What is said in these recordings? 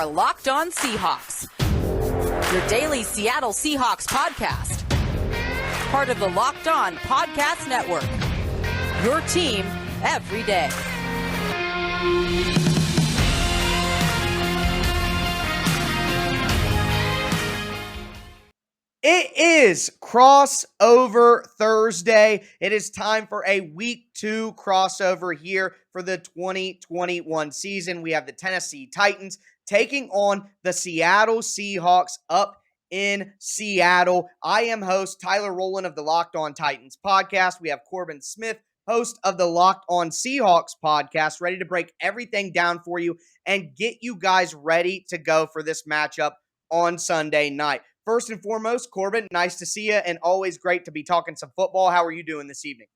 Locked On Seahawks, your daily Seattle Seahawks podcast. Part of the Locked On Podcast Network, your team every day. It is crossover Thursday. It is time for a week 2 crossover here for the 2021 season. We have the Tennessee Titans taking on the Seattle Seahawks up in Seattle. I am host Tyler Rowland of the Locked On Titans podcast. We have Corbin Smith, host of the Locked On Seahawks podcast, ready to break everything down for you and get you guys ready to go for this matchup on Sunday night. First and foremost, Corbin, nice to see you and always great to be talking some football. How are you doing this evening?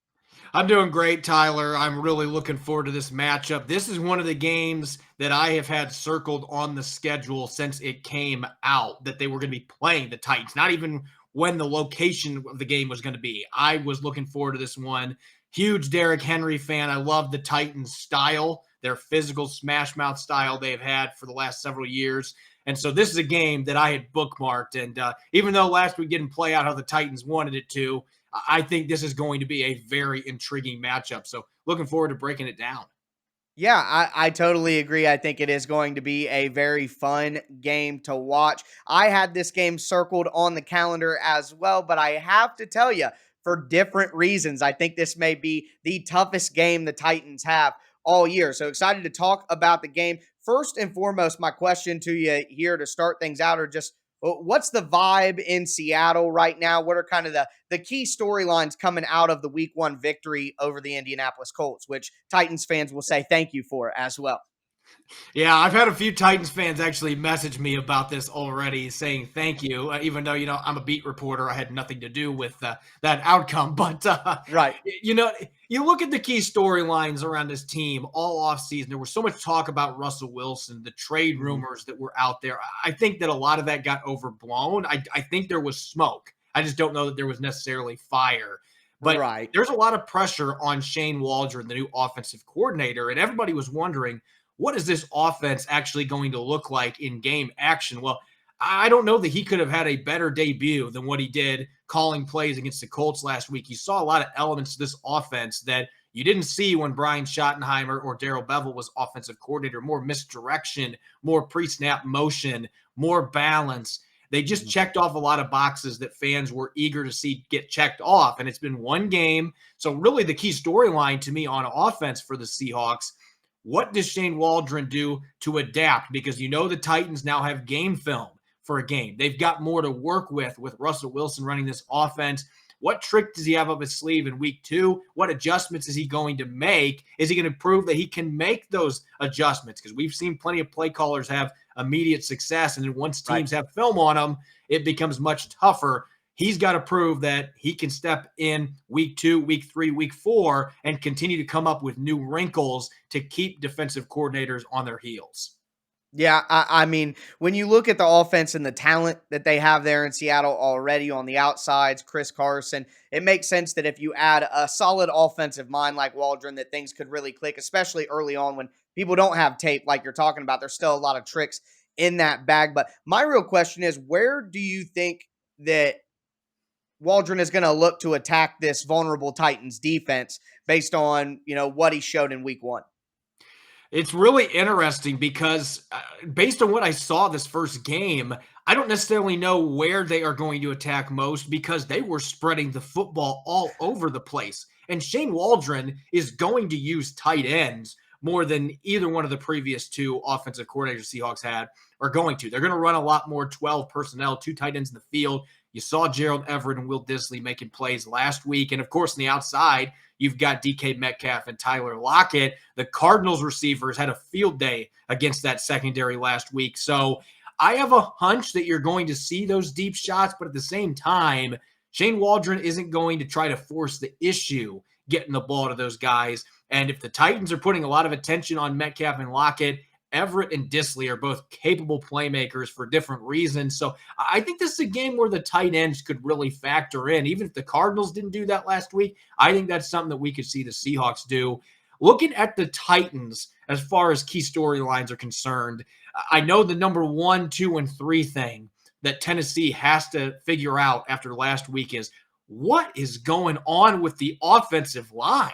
I'm doing great, Tyler. I'm really looking forward to this matchup. This is one of the games that I have had circled on the schedule since it came out that they were going to be playing the Titans, not even when the location of the game was going to be. I was looking forward to this one. Huge Derrick Henry fan. I love the Titans style, their physical smash mouth style they've had for the last several years. And so this is a game that I had bookmarked. And even though last week didn't play out how the Titans wanted it to, I think this is going to be a very intriguing matchup. So looking forward to breaking it down. Yeah, I totally agree. I think it is going to be a very fun game to watch. I had this game circled on the calendar as well, but I have to tell you, for different reasons, I think this may be the toughest game the Titans have all year. So excited to talk about the game. First and foremost, my question to you here to start things out are just, what's the vibe in Seattle right now? What are kind of the key storylines coming out of the week 1 victory over the Indianapolis Colts, which Titans fans will say thank you for as well? Yeah, I've had a few Titans fans actually message me about this already saying thank you, even though, I'm a beat reporter. I had nothing to do with that outcome. But, right. You look at the key storylines around this team all offseason. There was so much talk about Russell Wilson, the trade rumors that were out there. I think that a lot of that got overblown. I think there was smoke. I just don't know that there was necessarily fire. But There's a lot of pressure on Shane Waldron, the new offensive coordinator, and everybody was wondering, what is this offense actually going to look like in game action? Well, I don't know that he could have had a better debut than what he did calling plays against the Colts last week. You saw a lot of elements to this offense that you didn't see when Brian Schottenheimer or Darrell Bevell was offensive coordinator. More misdirection, more pre-snap motion, more balance. They just checked off a lot of boxes that fans were eager to see get checked off, and it's been one game. So really the key storyline to me on offense for the Seahawks, what does Shane Waldron do to adapt? Because the Titans now have game film for a game. They've got more to work with Russell Wilson running this offense. What trick does he have up his sleeve in week 2? What adjustments is he going to make? Is he going to prove that he can make those adjustments? Because we've seen plenty of play callers have immediate success, and then once teams have film on them, it becomes much tougher. He's got to prove that he can step in week 2, week 3, week 4, and continue to come up with new wrinkles to keep defensive coordinators on their heels. Yeah, I mean, when you look at the offense and the talent that they have there in Seattle already on the outsides, Chris Carson, it makes sense that if you add a solid offensive mind like Waldron, that things could really click, especially early on when people don't have tape like you're talking about. There's still a lot of tricks in that bag. But my real question is, where do you think that Waldron is going to look to attack this vulnerable Titans defense based on, what he showed in week 1? It's really interesting because based on what I saw this first game, I don't necessarily know where they are going to attack most because they were spreading the football all over the place. And Shane Waldron is going to use tight ends more than either one of the previous 2 offensive coordinators Seahawks had are going to. They're going to run a lot more 12 personnel, 2 tight ends in the field. You saw Gerald Everett and Will Dissly making plays last week. And, of course, on the outside, you've got DK Metcalf and Tyler Lockett. The Cardinals receivers had a field day against that secondary last week. So I have a hunch that you're going to see those deep shots, but at the same time, Shane Waldron isn't going to try to force the issue getting the ball to those guys. And if the Titans are putting a lot of attention on Metcalf and Lockett, Everett and Dissly are both capable playmakers for different reasons. So I think this is a game where the tight ends could really factor in. Even if the Cardinals didn't do that last week, I think that's something that we could see the Seahawks do. Looking at the Titans as far as key storylines are concerned. I know the number 1, 2, and 3 thing that Tennessee has to figure out after last week is what is going on with the offensive line?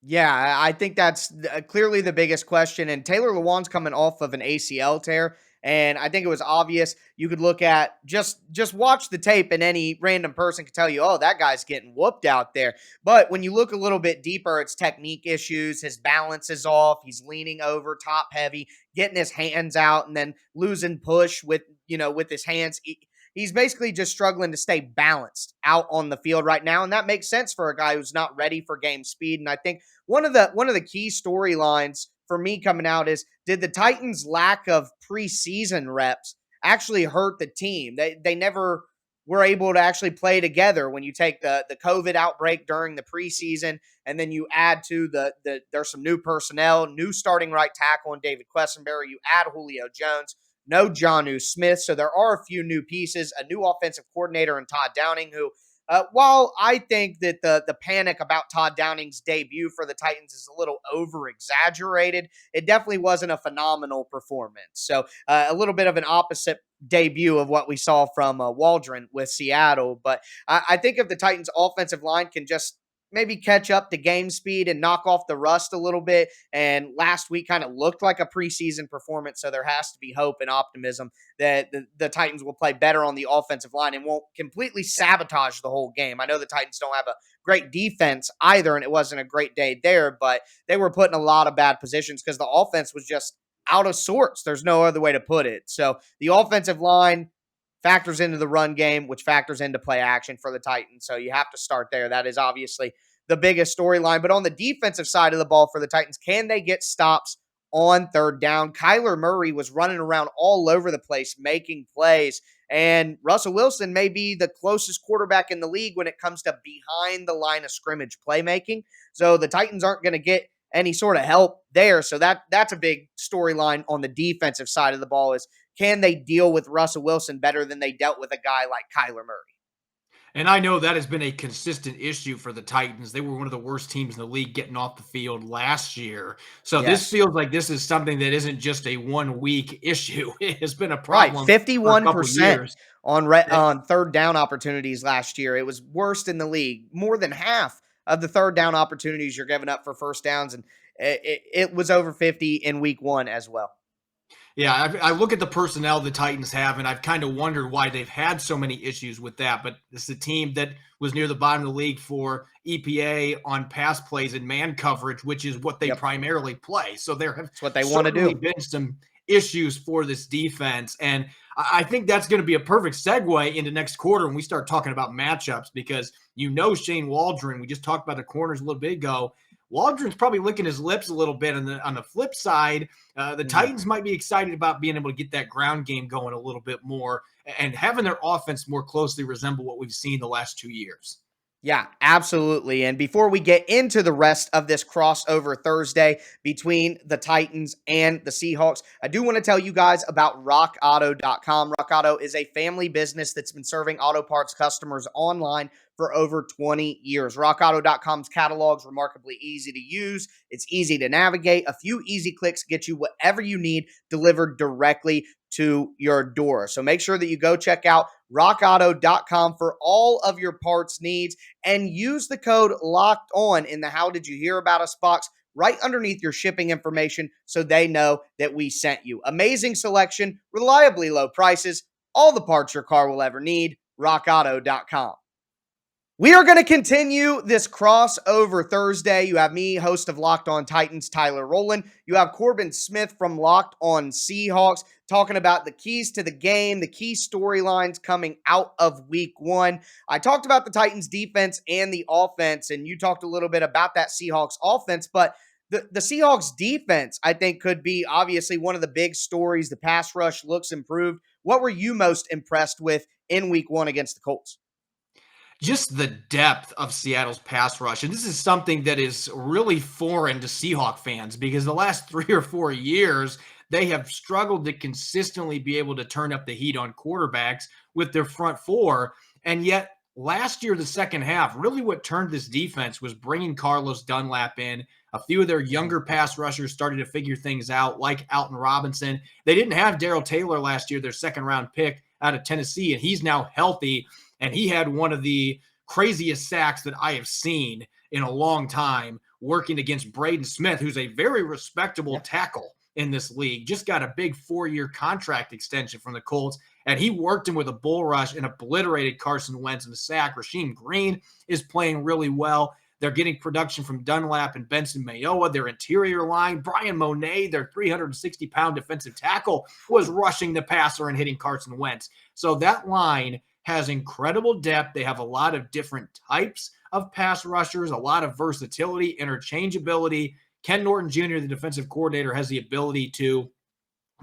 Yeah, I think that's clearly the biggest question. And Taylor Lewan's coming off of an ACL tear, and I think it was obvious. You could look at just watch the tape, and any random person could tell you, "Oh, that guy's getting whooped out there." But when you look a little bit deeper, it's technique issues. His balance is off. He's leaning over, top heavy, getting his hands out, and then losing push with his hands. He's basically just struggling to stay balanced out on the field right now, and that makes sense for a guy who's not ready for game speed. And I think one of the key storylines for me coming out is, did the Titans' lack of preseason reps actually hurt the team? They never were able to actually play together. When you take the COVID outbreak during the preseason, and then you add to there's some new personnel, new starting right tackle in David Quessenberry, you add Julio Jones, no Jonnu Smith. So there are a few new pieces, a new offensive coordinator in Todd Downing, who, while I think that the panic about Todd Downing's debut for the Titans is a little over-exaggerated, it definitely wasn't a phenomenal performance. So a little bit of an opposite debut of what we saw from Waldron with Seattle. But I think if the Titans' offensive line can just maybe catch up to game speed and knock off the rust a little bit. And last week kind of looked like a preseason performance, so there has to be hope and optimism that the Titans will play better on the offensive line and won't completely sabotage the whole game. I know the Titans don't have a great defense either, and it wasn't a great day there, but they were put in a lot of bad positions because the offense was just out of sorts. There's no other way to put it. So the offensive line factors into the run game, which factors into play action for the Titans. So you have to start there. That is obviously the biggest storyline. But on the defensive side of the ball for the Titans, can they get stops on third down? Kyler Murray was running around all over the place, making plays. And Russell Wilson may be the closest quarterback in the league when it comes to behind the line of scrimmage playmaking. So the Titans aren't going to get any sort of help there. So that's a big storyline on the defensive side of the ball, is, can they deal with Russell Wilson better than they dealt with a guy like Kyler Murray? And I know that has been a consistent issue for the Titans. They were one of the worst teams in the league getting off the field last year. So this feels like this is something that isn't just a 1 week issue. It has been a problem. Right, for a couple 51% years. on third down opportunities last year. It was worst in the league. More than half of the third down opportunities you're giving up for first downs, and it was over 50 in week 1 as well. Yeah, I look at the personnel the Titans have, and I've kind of wondered why they've had so many issues with that. But it's a team that was near the bottom of the league for EPA on pass plays and man coverage, which is what they primarily play. So there have what they want to do. Been some issues for this defense, and I think that's going to be a perfect segue into next quarter when we start talking about matchups, because Shane Waldron, we just talked about the corners a little bit ago. Waldron's probably licking his lips a little bit. On the flip side, the Titans might be excited about being able to get that ground game going a little bit more and having their offense more closely resemble what we've seen the last 2 years. Yeah, absolutely. And before we get into the rest of this crossover Thursday between the Titans and the Seahawks, I do want to tell you guys about RockAuto.com. Rock Auto is a family business that's been serving auto parts customers online for over 20 years. RockAuto.com's catalog is remarkably easy to use. It's easy to navigate. A few easy clicks get you whatever you need delivered directly to your door. So make sure that you go check out RockAuto.com for all of your parts needs, and use the code Locked On in the How Did You Hear About Us box right underneath your shipping information, so they know that we sent you. Amazing selection, reliably low prices, all the parts your car will ever need. RockAuto.com. We are going to continue this crossover Thursday. You have me, host of Locked On Titans, Tyler Rowland. You have Corbin Smith from Locked On Seahawks talking about the keys to the game, the key storylines coming out of week 1. I talked about the Titans defense and the offense, and you talked a little bit about that Seahawks offense, but the Seahawks defense, I think, could be obviously one of the big stories. The pass rush looks improved. What were you most impressed with in week 1 against the Colts? Just the depth of Seattle's pass rush. And this is something that is really foreign to Seahawk fans, because the last 3 or 4 years, they have struggled to consistently be able to turn up the heat on quarterbacks with their front four. And yet last year, the second half, really what turned this defense was bringing Carlos Dunlap in, A few of their younger pass rushers started to figure things out, like Alton Robinson. They didn't have Darrell Taylor last year, their second-round pick out of Tennessee, and he's now healthy, and he had one of the craziest sacks that I have seen in a long time working against Braden Smith, who's a very respectable tackle in this league. Just got a big 4-year contract extension from the Colts, and he worked him with a bull rush and obliterated Carson Wentz in the sack. Rasheem Green is playing really well. They're getting production from Dunlap and Benson Mayowa, their interior line. Brian Monet, their 360-pound defensive tackle, was rushing the passer and hitting Carson Wentz. So that line has incredible depth. They have a lot of different types of pass rushers, a lot of versatility, interchangeability. Ken Norton Jr., the defensive coordinator, has the ability to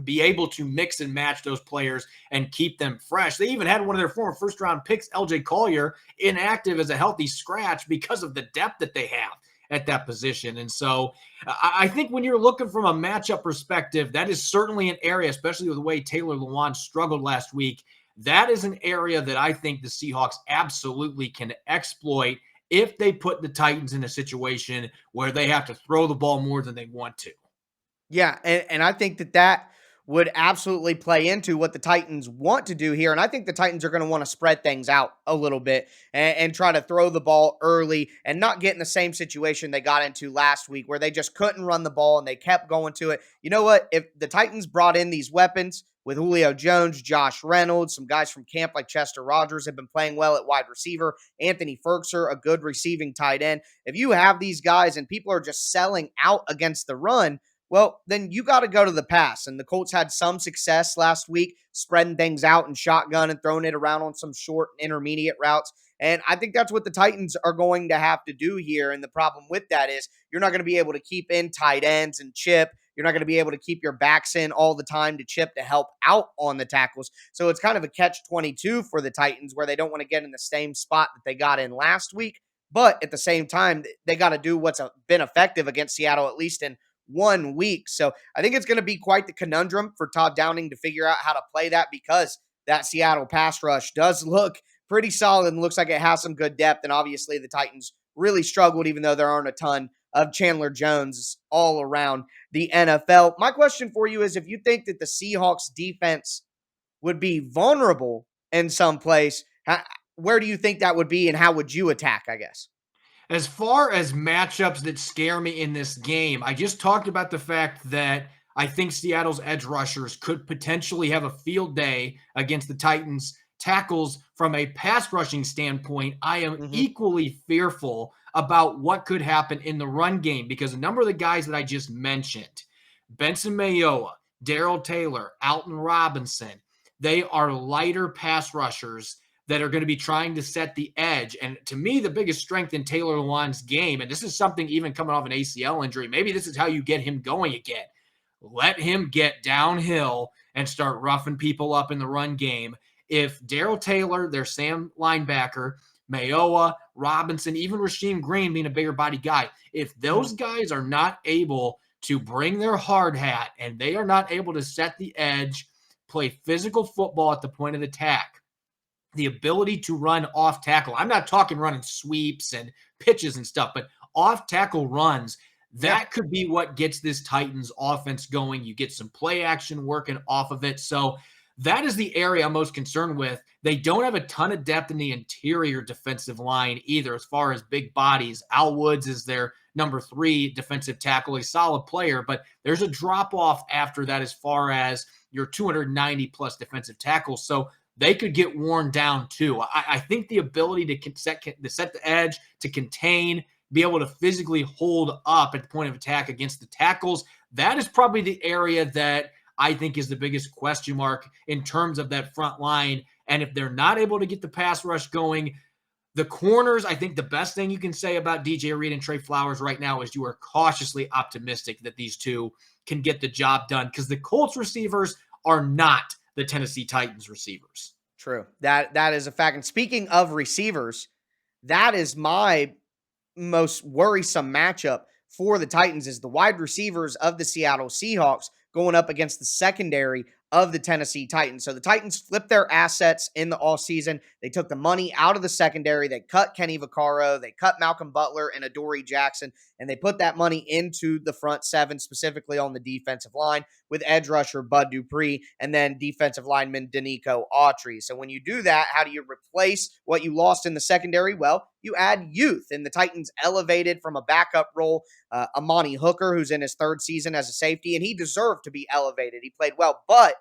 be able to mix and match those players and keep them fresh. They even had one of their former first-round picks, LJ Collier, inactive as a healthy scratch because of the depth that they have at that position. And so I think when you're looking from a matchup perspective, that is certainly an area, especially with the way Taylor Lewan struggled last week, that is an area that I think the Seahawks absolutely can exploit if they put the Titans in a situation where they have to throw the ball more than they want to. Yeah, and I think that would absolutely play into what the Titans want to do here. And I think the Titans are going to want to spread things out a little bit and try to throw the ball early and not get in the same situation they got into last week where they just couldn't run the ball and they kept going to it. You know what? If the Titans brought in these weapons with Julio Jones, Josh Reynolds, some guys from camp like Chester Rogers have been playing well at wide receiver, Anthony Ferkser, a good receiving tight end. If you have these guys and people are just selling out against the run, well, then you got to go to the pass. And the Colts had some success last week, spreading things out and shotgun and throwing it around on some short intermediate routes. And I think that's what the Titans are going to have to do here. And the problem with that is you're not going to be able to keep in tight ends and chip. You're not going to be able to keep your backs in all the time to chip to help out on the tackles. So it's kind of a catch-22 for the Titans where they don't want to get in the same spot that they got in last week. But at the same time, they got to do what's been effective against Seattle, at least in 1 week. So I think it's going to be quite the conundrum for Todd Downing to figure out how to play that because that Seattle pass rush does look pretty solid and looks like it has some good depth. And obviously the Titans really struggled, even though there aren't a ton of Chandler Jones all around the NFL. My question for you is if you think that the Seahawks defense would be vulnerable in some place, where do you think that would be and how would you attack, I guess? As far as matchups that scare me in this game, I just talked about the fact that I think Seattle's edge rushers could potentially have a field day against the Titans tackles from a pass rushing standpoint. I am equally fearful about what could happen in the run game because a number of the guys that I just mentioned, Benson Mayowa, Darrell Taylor, Alton Robinson, they are lighter pass rushers that are going to be trying to set the edge. And to me, the biggest strength in Taylor Lewan's game, and this is something even coming off an ACL injury, maybe this is how you get him going again. Let him get downhill and start roughing people up in the run game. If Darrell Taylor, their Sam linebacker, Mayowa, Robinson, even Rasheem Green being a bigger body guy, if those guys are not able to bring their hard hat and they are not able to set the edge, play physical football at the point of attack, the ability to run off tackle. I'm not talking running sweeps and pitches and stuff, but off tackle runs. That could be what gets this Titans offense going. You get some play action working off of it. So that is the area I'm most concerned with. They don't have a ton of depth in the interior defensive line either, as far as big bodies. Al Woods is their number 3 defensive tackle, a solid player, but there's a drop off after that as far as your 290 plus defensive tackles. So they could get worn down too. I think the ability to set the edge, to contain, be able to physically hold up at the point of attack against the tackles, that is probably the area that I think is the biggest question mark in terms of that front line. And if they're not able to get the pass rush going, the corners, I think the best thing you can say about DJ Reed and Trey Flowers right now is you are cautiously optimistic that these two can get the job done because the Colts receivers are not the Tennessee Titans receivers. True. That is a fact. And speaking of receivers, that is my most worrisome matchup for the Titans is the wide receivers of the Seattle Seahawks going up against the secondary of the Tennessee Titans. So the Titans flipped their assets in the offseason. They took the money out of the secondary. They cut Kenny Vaccaro. They cut Malcolm Butler and Adoree Jackson, and they put that money into the front seven, specifically on the defensive line with edge rusher Bud Dupree and then defensive lineman Danico Autry. So when you do that, how do you replace what you lost in the secondary? Well, you add youth, and the Titans elevated from a backup role Amani Hooker, who's in his third season as a safety, and he deserved to be elevated. He played well, but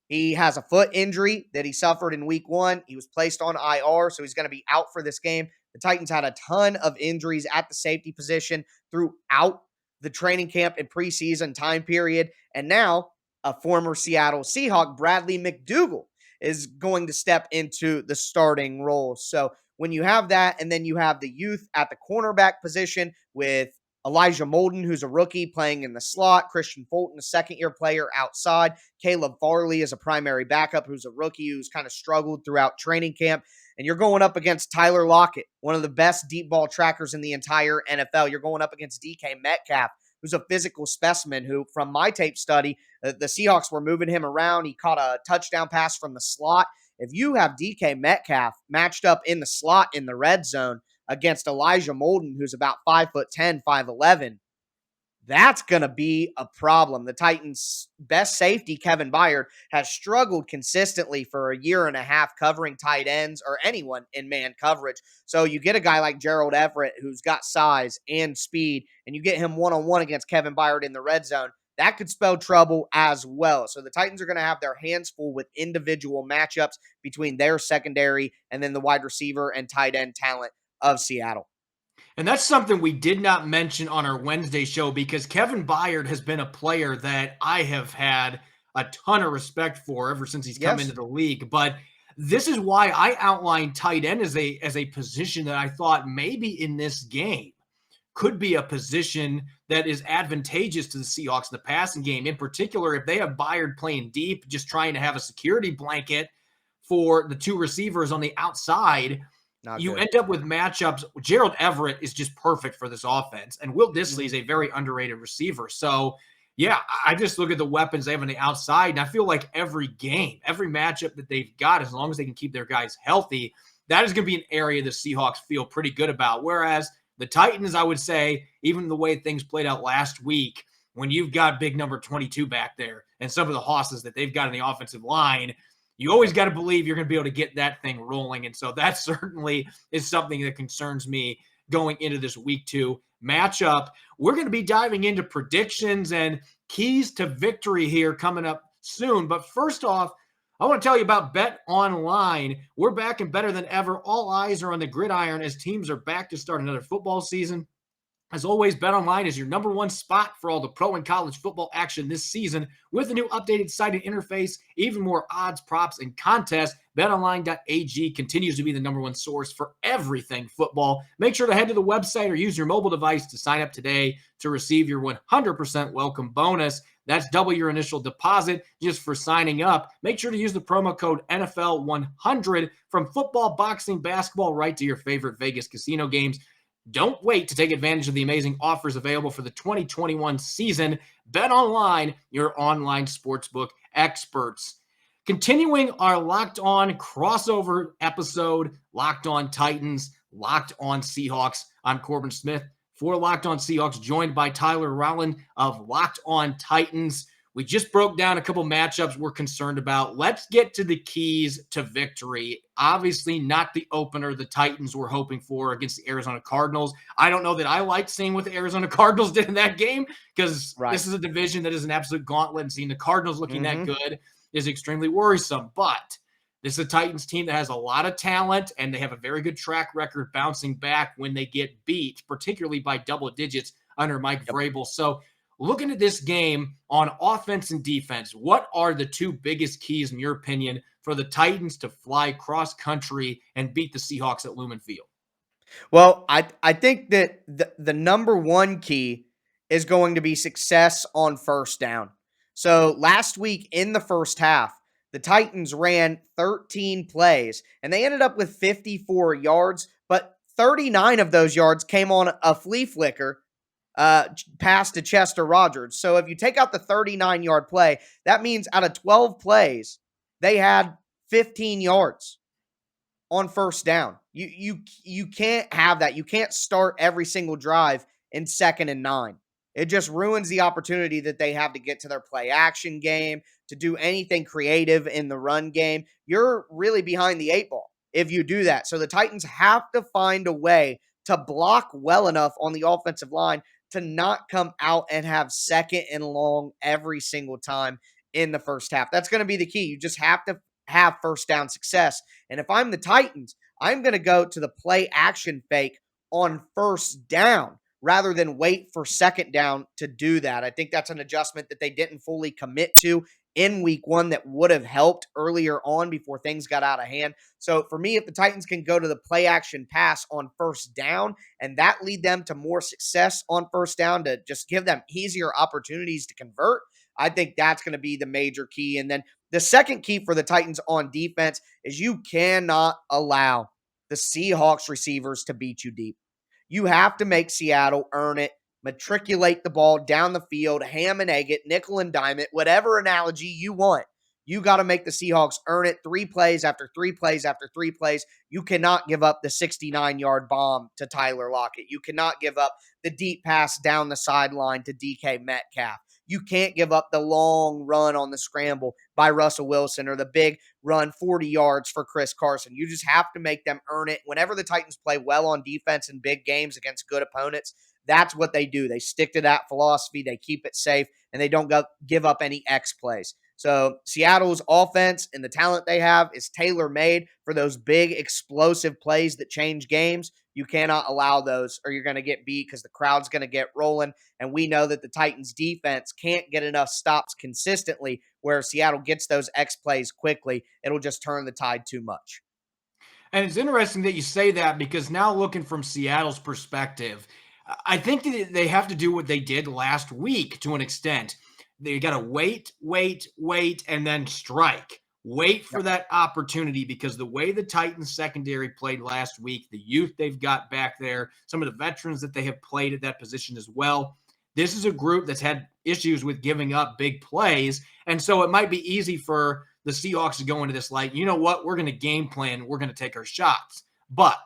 he has a foot injury that he suffered in week 1. He was placed on IR, so he's going to be out for this game. The Titans had a ton of injuries at the safety position throughout the training camp and preseason time period. And now a former Seattle Seahawk, Bradley McDougald, is going to step into the starting role. So when you have that, and then you have the youth at the cornerback position with Elijah Molden, who's a rookie playing in the slot, Christian Fulton, a second-year player outside, Caleb Farley is a primary backup who's a rookie who's kind of struggled throughout training camp, and you're going up against Tyler Lockett, one of the best deep ball trackers in the entire NFL. You're going up against DK Metcalf, who's a physical specimen who, from my tape study, the Seahawks were moving him around. He caught a touchdown pass from the slot. If you have DK Metcalf matched up in the slot in the red zone against Elijah Molden, who's about 5'10", 5'11", that's going to be a problem. The Titans' best safety, Kevin Byard, has struggled consistently for a year and a half covering tight ends or anyone in man coverage. So you get a guy like Gerald Everett who's got size and speed, and you get him one-on-one against Kevin Byard in the red zone. That could spell trouble as well. So the Titans are going to have their hands full with individual matchups between their secondary and then the wide receiver and tight end talent of Seattle. And that's something we did not mention on our Wednesday show, because Kevin Byard has been a player that I have had a ton of respect for ever since he's come into the league. But this is why I outlined tight end as a position that I thought maybe in this game could be a position that is advantageous to the Seahawks in the passing game. In particular, if they have Byard playing deep, just trying to have a security blanket for the two receivers on the outside, you end up with matchups. Gerald Everett is just perfect for this offense, and Will Dissly is a very underrated receiver. So, yeah, I just look at the weapons they have on the outside, and I feel like every game, every matchup that they've got, as long as they can keep their guys healthy, that is going to be an area the Seahawks feel pretty good about. Whereas the Titans, I would say, even the way things played out last week, when you've got big number 22 back there and some of the hosses that they've got in the offensive line, you always got to believe you're going to be able to get that thing rolling. And so that certainly is something that concerns me going into this week 2 matchup. We're going to be diving into predictions and keys to victory here coming up soon. But first off, I want to tell you about Bet Online. We're back and better than ever. All eyes are on the gridiron as teams are back to start another football season. As always, BetOnline is your number one spot for all the pro and college football action this season. With a new updated site and interface, even more odds, props, and contests, BetOnline.ag continues to be the number one source for everything football. Make sure to head to the website or use your mobile device to sign up today to receive your 100% welcome bonus. That's double your initial deposit just for signing up. Make sure to use the promo code NFL100 from football, boxing, basketball, right to your favorite Vegas casino games. Don't wait to take advantage of the amazing offers available for the 2021 season. Bet Online, your online sportsbook experts. Continuing our Locked On crossover episode, Locked On Titans, Locked On Seahawks. I'm Corbin Smith for Locked On Seahawks, joined by Tyler Rowland of Locked On Titans. We just broke down a couple matchups we're concerned about. Let's get to the keys to victory. Obviously, not the opener the Titans were hoping for against the Arizona Cardinals. I don't know that I liked seeing what the Arizona Cardinals did in that game, because this is a division that is an absolute gauntlet, and seeing the Cardinals looking that good is extremely worrisome. But this is a Titans team that has a lot of talent, and they have a very good track record bouncing back when they get beat, particularly by double digits under Mike Vrabel. So looking at this game on offense and defense, what are the two biggest keys, in your opinion, for the Titans to fly cross-country and beat the Seahawks at Lumen Field? Well, I think that the number one key is going to be success on first down. So last week in the first half, the Titans ran 13 plays, and they ended up with 54 yards, but 39 of those yards came on a flea flicker pass to Chester Rogers. So if you take out the 39-yard play, that means out of 12 plays, they had 15 yards on first down. You can't have that. You can't start every single drive in 2nd and 9. It just ruins the opportunity that they have to get to their play action game, to do anything creative in the run game. You're really behind the 8 ball if you do that. So the Titans have to find a way to block well enough on the offensive line to not come out and have 2nd and long every single time in the first half. That's going to be the key. You just have to have first down success. And if I'm the Titans, I'm going to go to the play action fake on first down rather than wait for 2nd down to do that. I think that's an adjustment that they didn't fully commit to in week 1 that would have helped earlier on before things got out of hand. So for me, if the Titans can go to the play action pass on first down and that lead them to more success on first down to just give them easier opportunities to convert, I think that's going to be the major key. And then the second key for the Titans on defense is you cannot allow the Seahawks receivers to beat you deep. You have to make Seattle earn it, matriculate the ball down the field, ham and egg it, nickel and dime it, whatever analogy you want. You got to make the Seahawks earn it 3 plays after 3 plays after 3 plays. You cannot give up the 69-yard bomb to Tyler Lockett. You cannot give up the deep pass down the sideline to DK Metcalf. You can't give up the long run on the scramble by Russell Wilson or the big run 40 yards for Chris Carson. You just have to make them earn it. Whenever the Titans play well on defense in big games against good opponents, that's what they do. They stick to that philosophy. They keep it safe, and they don't give up any X plays. So Seattle's offense and the talent they have is tailor-made for those big explosive plays that change games. You cannot allow those or you're going to get beat because the crowd's going to get rolling. And we know that the Titans defense can't get enough stops consistently where Seattle gets those X plays quickly. It'll just turn the tide too much. And it's interesting that you say that because now looking from Seattle's perspective, I think that they have to do what they did last week to an extent. They got to wait, and then strike. Wait for that opportunity because the way the Titans secondary played last week, the youth they've got back there, some of the veterans that they have played at that position as well, this is a group that's had issues with giving up big plays. And so it might be easy for the Seahawks to go into this like, you know what, we're going to game plan, we're going to take our shots. But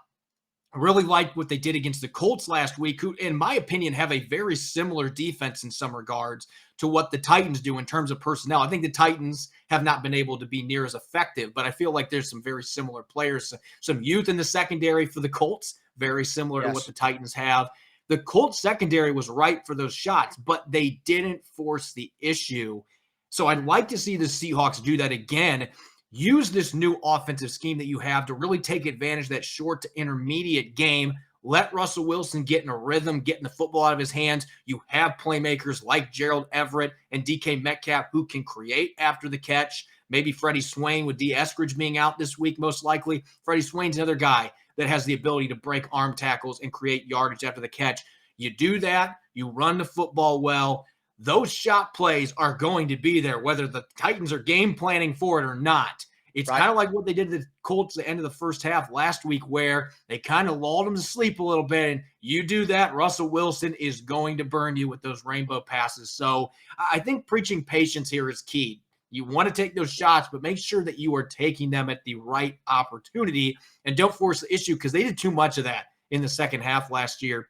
I really liked what they did against the Colts last week, who, in my opinion, have a very similar defense in some regards to what the Titans do in terms of personnel. I think the Titans have not been able to be near as effective, but I feel like there's some very similar players, some youth in the secondary for the Colts, very similar to what the Titans have. The Colts secondary was ripe for those shots, but they didn't force the issue. So I'd like to see the Seahawks do that again. Use this new offensive scheme that you have to really take advantage of that short to intermediate game. Let Russell Wilson get in a rhythm, getting the football out of his hands. You have playmakers like Gerald Everett and DK Metcalf who can create after the catch. Maybe Freddie Swain with D. Eskridge being out this week, most likely. Freddie Swain's another guy that has the ability to break arm tackles and create yardage after the catch. You do that, you run the football well. Those shot plays are going to be there, whether the Titans are game planning for it or not. It's kind of like what they did to the Colts at the end of the first half last week, where they kind of lulled them to sleep a little bit. And you do that, Russell Wilson is going to burn you with those rainbow passes. So I think preaching patience here is key. You want to take those shots, but make sure that you are taking them at the right opportunity and don't force the issue because they did too much of that in the second half last year.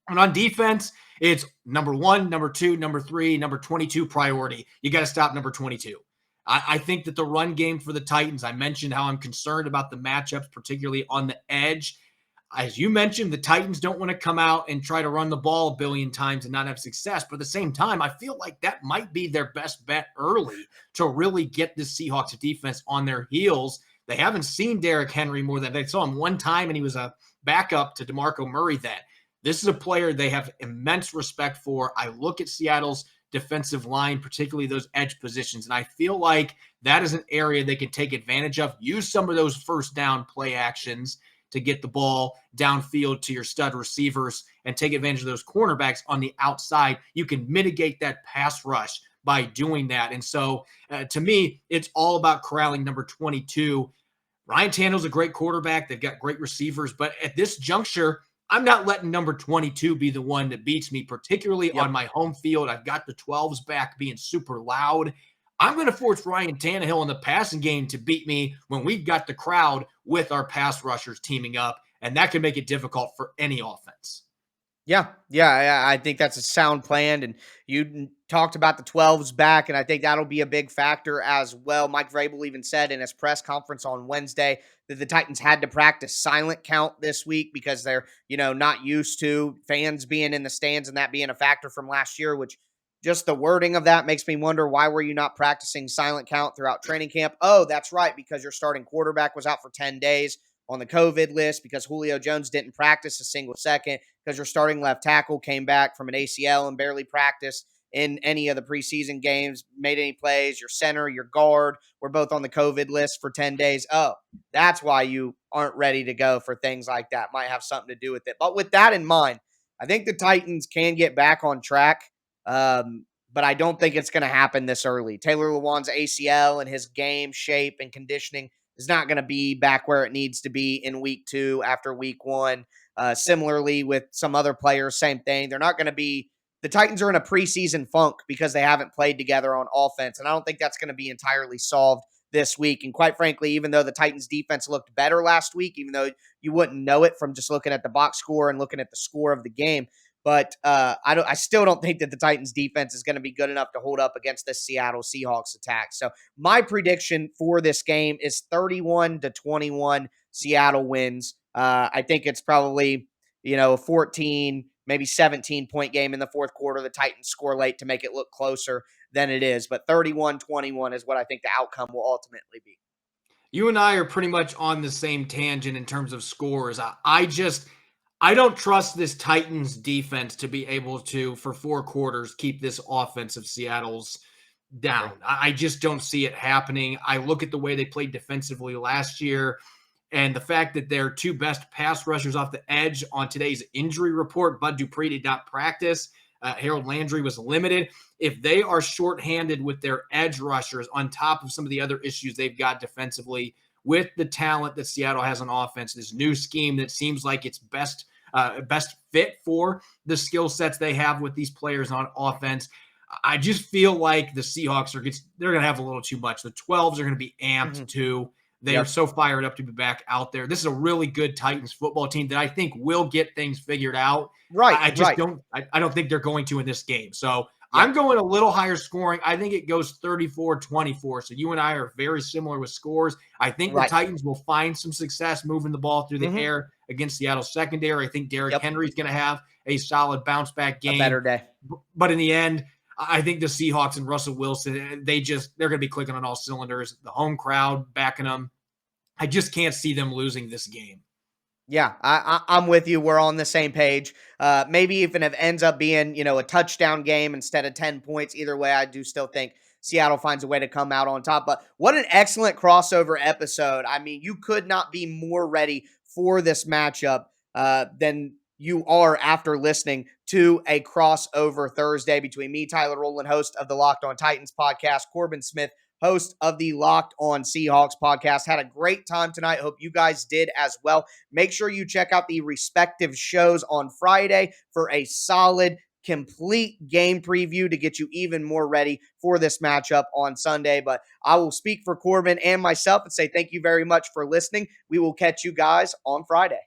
And on defense, it's number 1, number 2, number 3, number 22 priority. You got to stop number 22. I think that the run game for the Titans, I mentioned how I'm concerned about the matchups, particularly on the edge. As you mentioned, the Titans don't want to come out and try to run the ball a billion times and not have success. But at the same time, I feel like that might be their best bet early to really get the Seahawks defense on their heels. They haven't seen Derrick Henry more than they saw him one time, and he was a backup to DeMarco Murray then. This is a player they have immense respect for. I look at Seattle's defensive line, particularly those edge positions, and I feel like that is an area they can take advantage of. Use some of those first down play actions to get the ball downfield to your stud receivers and take advantage of those cornerbacks on the outside. You can mitigate that pass rush by doing that. And so to me, it's all about corralling number 22. Ryan Tannehill's a great quarterback. They've got great receivers, but at this juncture, I'm not letting number 22 be the one that beats me, particularly on my home field. I've got the 12s back being super loud. I'm going to force Ryan Tannehill in the passing game to beat me when we've got the crowd with our pass rushers teaming up, and that can make it difficult for any offense. Yeah, I think that's a sound plan. And you talked about the 12s back, and I think that'll be a big factor as well. Mike Vrabel even said in his press conference on Wednesday that the Titans had to practice silent count this week because they're, not used to fans being in the stands and that being a factor from last year, which just the wording of that makes me wonder, why were you not practicing silent count throughout training camp? Oh, that's right, because your starting quarterback was out for 10 days on the COVID list, because Julio Jones didn't practice a single second, because your starting left tackle came back from an ACL and barely practiced in any of the preseason games, made any plays. Your center, your guard were both on the COVID list for 10 days. Oh, that's why you aren't ready to go for things like that. Might have something to do with it. But with that in mind, I think the Titans can get back on track, but I don't think it's going to happen this early. Taylor Lewan's ACL and his game shape and conditioning is not going to be back where it needs to be in week 2 after week 1. Similarly with some other players, same thing. They're not going to be – the Titans are in a preseason funk because they haven't played together on offense, and I don't think that's going to be entirely solved this week. And quite frankly, even though the Titans defense looked better last week, even though you wouldn't know it from just looking at the box score and looking at the score of the game, but I still don't think that the Titans defense is going to be good enough to hold up against the Seattle Seahawks attack. So my prediction for this game is 31-21 Seattle wins. I think it's probably, a 14, maybe 17-point game in the fourth quarter. The Titans score late to make it look closer than it is. But 31-21 is what I think the outcome will ultimately be. You and I are pretty much on the same tangent in terms of scores. I don't trust this Titans defense to be able to, for 4 quarters, keep this offense of Seattle's down. I just don't see it happening. I look at the way they played defensively last year, and the fact that their 2 best pass rushers off the edge on today's injury report, Bud Dupree did not practice. Harold Landry was limited. If they are shorthanded with their edge rushers on top of some of the other issues they've got defensively, with the talent that Seattle has on offense, this new scheme that seems like it's best fit for the skill sets they have with these players on offense, I just feel like the Seahawks they're going to have a little too much. The 12s are going to be amped too. They are so fired up to be back out there. This is a really good Titans football team that I think will get things figured out. Right. I don't think they're going to in this game. So I'm going a little higher scoring. I think it goes 34-24. So you and I are very similar with scores. I think the Titans will find some success moving the ball through the air against Seattle's secondary. I think Derrick Henry's going to have a solid bounce back game. A better day. But in the end, I think the Seahawks and Russell Wilson, they're going to be clicking on all cylinders. The home crowd backing them. I just can't see them losing this game. Yeah, I'm with you. We're on the same page. Maybe even if it ends up being, a touchdown game instead of 10 points. Either way, I do still think Seattle finds a way to come out on top. But what an excellent crossover episode. I mean, you could not be more ready for this matchup than you are after listening to a crossover Thursday between me, Tyler Rowland, host of the Locked On Titans podcast, Corbin Smith, host of the Locked On Seahawks podcast. Had a great time tonight. Hope you guys did as well. Make sure you check out the respective shows on Friday for a solid, complete game preview to get you even more ready for this matchup on Sunday. But I will speak for Corbin and myself and say thank you very much for listening. We will catch you guys on Friday.